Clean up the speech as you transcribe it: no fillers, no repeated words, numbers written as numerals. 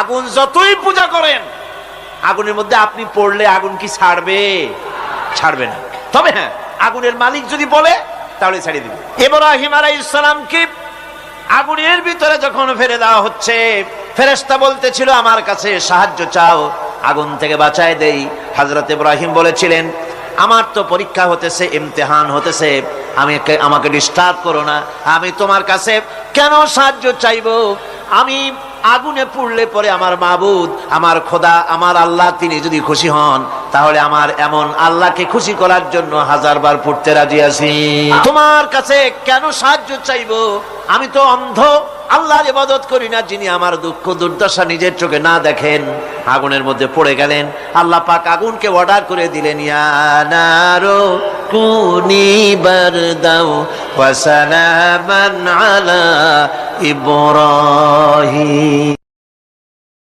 আগুন যতই পূজা করেন, আগুনের মধ্যে আপনি পড়লে আগুন কি ছাড়বে? ছাড়বে না। তবে হ্যাঁ, আগুনের মালিক যদি বলে তাহলে ছেড়ে দিবে। ইব্রাহিম আলাইহিস সালামকে আগুনের ভিতরে যখন ফেলে দেওয়া হচ্ছে, ফেরেশতা বলতেছিল আমার কাছে সাহায্য চাও, আগুন থেকে বাঁচায় দেই। হযরত ইব্রাহিম বলেছিলেন আমার তো পরীক্ষা হতেছে, ইমতিহান হতেছে, আমাকে ডিস্টার্ব করো না, আমি তোমার কাছে কেন সাহায্য চাইবো? আমি আগুনে পুড়লে পরে আমার মাবুদ, আমার খোদা, আমার আল্লাহ তিনি যদি খুশি হন, তাহলে আমার এমন আল্লাহকে খুশি করার জন্য 1000 বার পুড়তে রাজি আছি। তোমার কাছে কেন সাহায্য চাইবো? আমি তো অন্ধ, আল্লাহর ইবাদত করি না যিনি আমার দুঃখ দুর্দশা নিজের চোখে না দেখেন। আগুনের মধ্যে পড়ে গেলেন। আল্লাহ পাক আগুনকে অর্ডার করে দিলেন, ইয়া নারু কুনি বারদাও ওয়া সালামান আলা ইব্রাহিম।